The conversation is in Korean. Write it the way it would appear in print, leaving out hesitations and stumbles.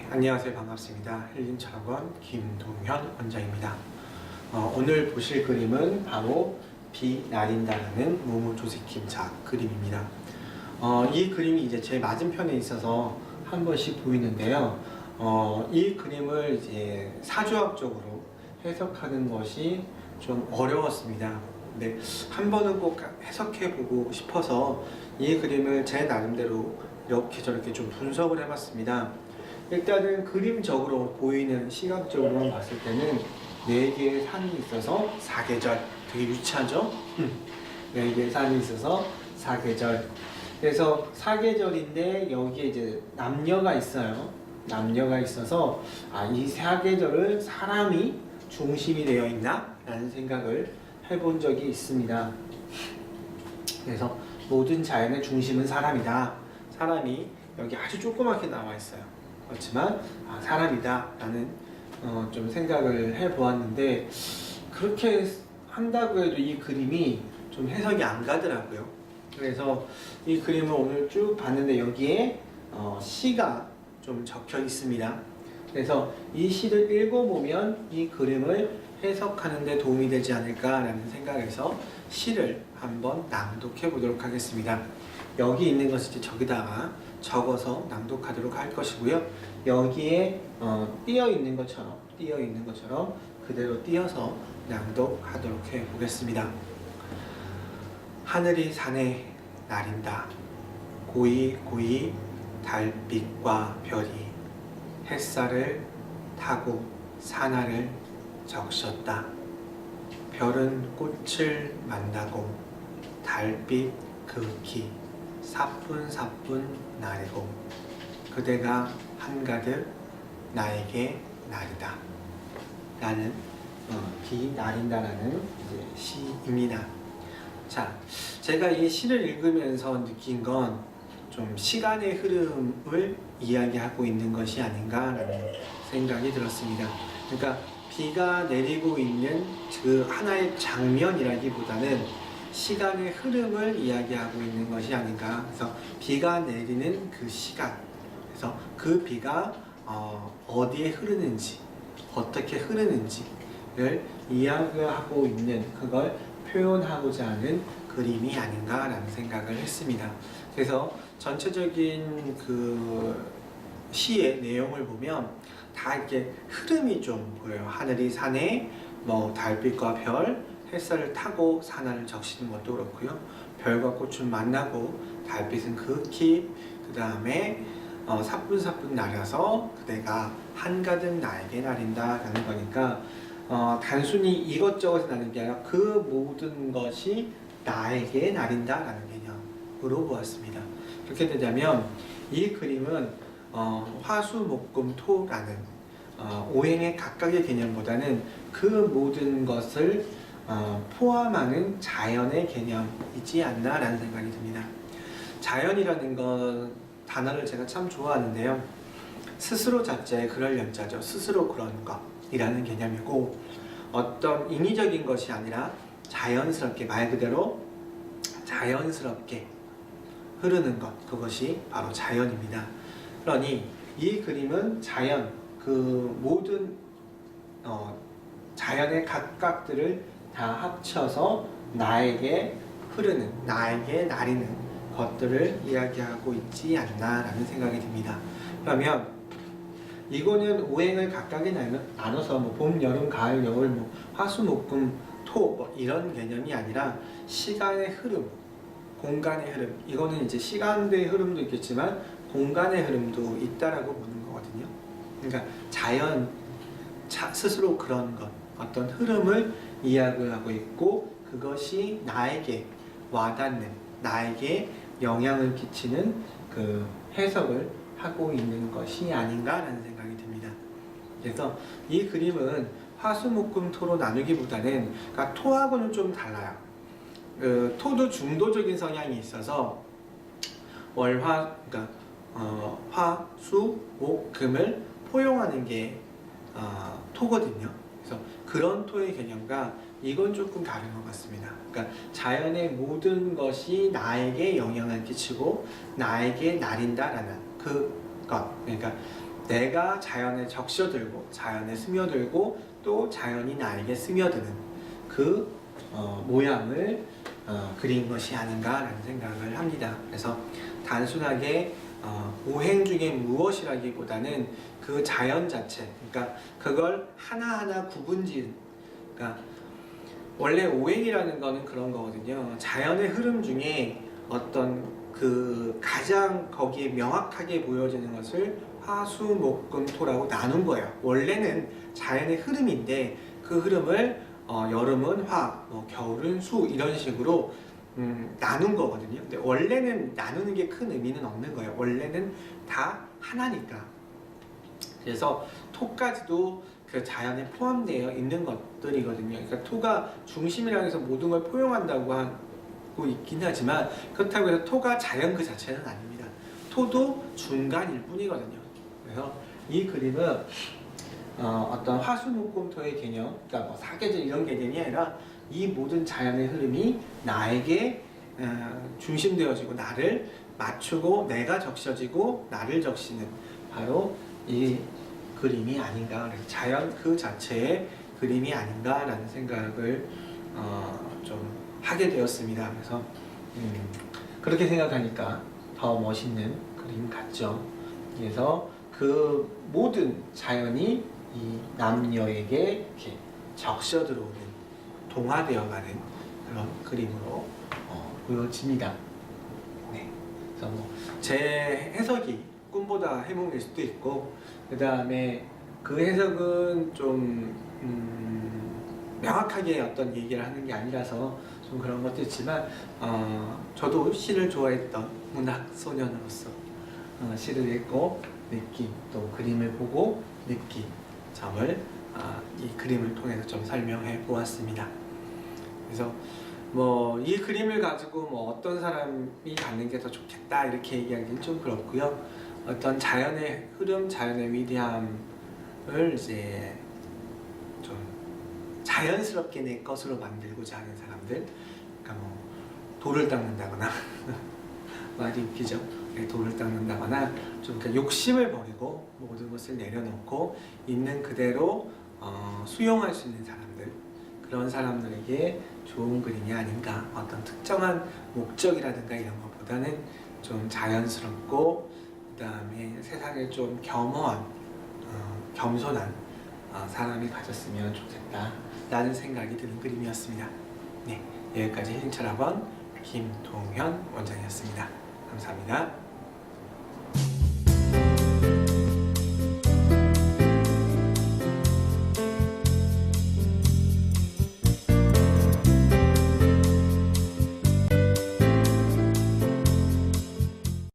안녕하세요. 반갑습니다. 힐링철학원 김동현 원장입니다. 오늘 보실 그림은 바로 비 나린다라는 모모 조세킴 작 그림입니다. 이 그림이 이제 제 맞은편에 있어서 한 번씩 보이는데요. 이 그림을 이제 사주학적으로 해석하는 것이 좀 어려웠습니다. 근데 한 번은 꼭 해석해보고 싶어서 이 그림을 제 나름대로 이렇게 저렇게 좀 분석을 해봤습니다. 일단은 그림적으로 보이는 시각적으로만 봤을 때는 4개의 산이 있어서 사계절, 되게 유치하죠? 4개의 산이 있어서 사계절. 그래서 사계절인데 여기에 이제 남녀가 있어요. 남녀가 있어서 이 사계절을 사람이 중심이 되어 있나? 라는 생각을 해본 적이 있습니다. 그래서 모든 자연의 중심은 사람이다. 사람이 여기 아주 조그맣게 나와 있어요. 그렇지만 사람이다 라는 좀 생각을 해보았는데, 그렇게 한다고 해도 이 그림이 좀 해석이 안 가더라고요. 그래서 이 그림을 오늘 쭉 봤는데 여기에 시가 좀 적혀 있습니다. 그래서 이 시를 읽어보면 이 그림을 해석하는 데 도움이 되지 않을까 라는 생각에서 시를 한번 낭독해 보도록 하겠습니다. 여기 있는 것을 이제 저기다가 적어서 낭독하도록 할 것이고요. 여기에 띄어 있는 것처럼 그대로 띄어서 낭독하도록 해 보겠습니다. 하늘이 산에 나린다. 고이 고이 달빛과 별이 햇살을 타고 산하를 적셨다. 별은 꽃을 만나고 달빛 극히 사뿐사뿐 나르고 그대가 한가득 나에게 나리다 라는 비 나린다라는 시입니다. 자, 제가 이 시를 읽으면서 느낀 건 좀 시간의 흐름을 이야기하고 있는 것이 아닌가라는 생각이 들었습니다. 그러니까 비가 내리고 있는 그 하나의 장면이라기보다는 시간의 흐름을 이야기하고 있는 것이 아닌가. 그래서 비가 내리는 그 시간, 그래서 그 비가 어디에 흐르는지, 어떻게 흐르는지를 이야기하고 있는, 그걸 표현하고자 하는 그림이 아닌가라는 생각을 했습니다. 그래서 전체적인 그 시의 내용을 보면 다 이렇게 흐름이 좀 보여요. 하늘이 산에 달빛과 별, 햇살을 타고 산하를 적시는 것도 그렇고요. 별과 꽃은 만나고 달빛은 극히, 그 다음에 사뿐사뿐 나려서 그대가 한가득 나에게 나린다 라는 거니까 단순히 이것저것이 나는 게 아니라 그 모든 것이 나에게 나린다 라는 개념으로 보았습니다. 그렇게 되자면 이 그림은 화수목금토라는 오행의 각각의 개념보다는 그 모든 것을 포함하는 자연의 개념이지 않나 라는 생각이 듭니다. 자연이라는 건 단어를 제가 참 좋아하는데요. 스스로 자체의 그럴 연자죠. 스스로 그런 것이라는 개념이고, 어떤 인위적인 것이 아니라 자연스럽게, 말 그대로 자연스럽게 흐르는 것, 그것이 바로 자연입니다. 그러니 이 그림은 자연, 그 모든 자연의 각각들을 다 합쳐서 나에게 흐르는, 나에게 나리는 것들을 이야기하고 있지 않나라는 생각이 듭니다. 그러면 이거는 오행을 각각에 나눠서 봄, 여름, 가을, 겨울, 화수, 목, 금, 토 이런 개념이 아니라 시간의 흐름, 공간의 흐름, 이거는 이제 시간의 흐름도 있겠지만 공간의 흐름도 있다라고 보는 거거든요. 그러니까 자연 스스로 그런 것, 어떤 흐름을 이야기하고 있고, 그것이 나에게 와닿는, 나에게 영향을 끼치는 그 해석을 하고 있는 것이 아닌가라는 생각이 듭니다. 그래서 이 그림은 화수목금토로 나누기보다는, 그러니까 토하고는 좀 달라요. 토도 중도적인 성향이 있어서 월화, 그러니까 화, 수, 목, 금을 포용하는 게 토거든요. 그래서 그런 토의 개념과 이건 조금 다른 것 같습니다. 그러니까 자연의 모든 것이 나에게 영향을 끼치고 나에게 나린다라는 그것, 그러니까 내가 자연에 적셔들고 자연에 스며들고 또 자연이 나에게 스며드는 그 모양을 그린 것이 아닌가라는 생각을 합니다. 그래서 단순하게 오행 중에 무엇이라기보다는 그 자연 자체, 그러니까 그걸 하나하나 구분짓는, 그러니까 원래 오행이라는 거는 그런 거거든요. 자연의 흐름 중에 어떤 그 가장 거기에 명확하게 보여지는 것을 화, 수, 목, 금, 토라고 나눈 거예요. 원래는 자연의 흐름인데 그 흐름을 여름은 화, 겨울은 수 이런 식으로 나눈 거거든요. 근데 원래는 나누는 게 큰 의미는 없는 거예요. 원래는 다 하나니까. 그래서 토까지도 그 자연에 포함되어 있는 것들이거든요. 그러니까 토가 중심이라고 해서 모든 걸 포용한다고 하고 있긴 하지만 그렇다고 해서 토가 자연 그 자체는 아닙니다. 토도 중간일 뿐이거든요. 그래서 이 그림은 어떤 화수목금토의 개념, 그러니까 뭐 사계절 이런 개념이 아니라 이 모든 자연의 흐름이 나에게 중심되어지고 나를 맞추고 내가 적셔지고 나를 적시는 바로 이 그림이 아닌가, 자연 그 자체의 그림이 아닌가라는 생각을 좀 하게 되었습니다. 그래서 그렇게 생각하니까 더 멋있는 그림 같죠. 그래서 그 모든 자연이 이 남녀에게 이렇게 적셔 들어오는, 동화되어가는 그런 그림으로 보여집니다. 네. 그래서 제 해석이 꿈보다 해몽일 수도 있고, 그 다음에 그 해석은 좀 명확하게 어떤 얘기를 하는 게 아니라서 좀 그런 것도 있지만, 저도 시를 좋아했던 문학 소년으로서 시를 읽고 느낀, 또 그림을 보고 느낀 점을 이 그림을 통해서 좀 설명해 보았습니다. 그래서 이 그림을 가지고 어떤 사람이 갖는 게 더 좋겠다 이렇게 얘기하기는 좀 그렇고요. 어떤 자연의 흐름, 자연의 위대함을 이제 좀 자연스럽게 내 것으로 만들고자 하는 사람들, 그러니까 돌을 닦는다거나 말이 웃기죠. 돌을 닦는다거나 좀 욕심을 버리고 모든 것을 내려놓고 있는 그대로 수용할 수 있는 사람들, 그런 사람들에게 좋은 그림이 아닌가. 어떤 특정한 목적이라든가 이런 것보다는 좀 자연스럽고 그 다음에 세상에 좀 겸허한 겸손한 사람이 가졌으면 좋겠다 라는 생각이 드는 그림이었습니다. 네, 여기까지 힐링철학원 김동현 원장이었습니다. 감사합니다.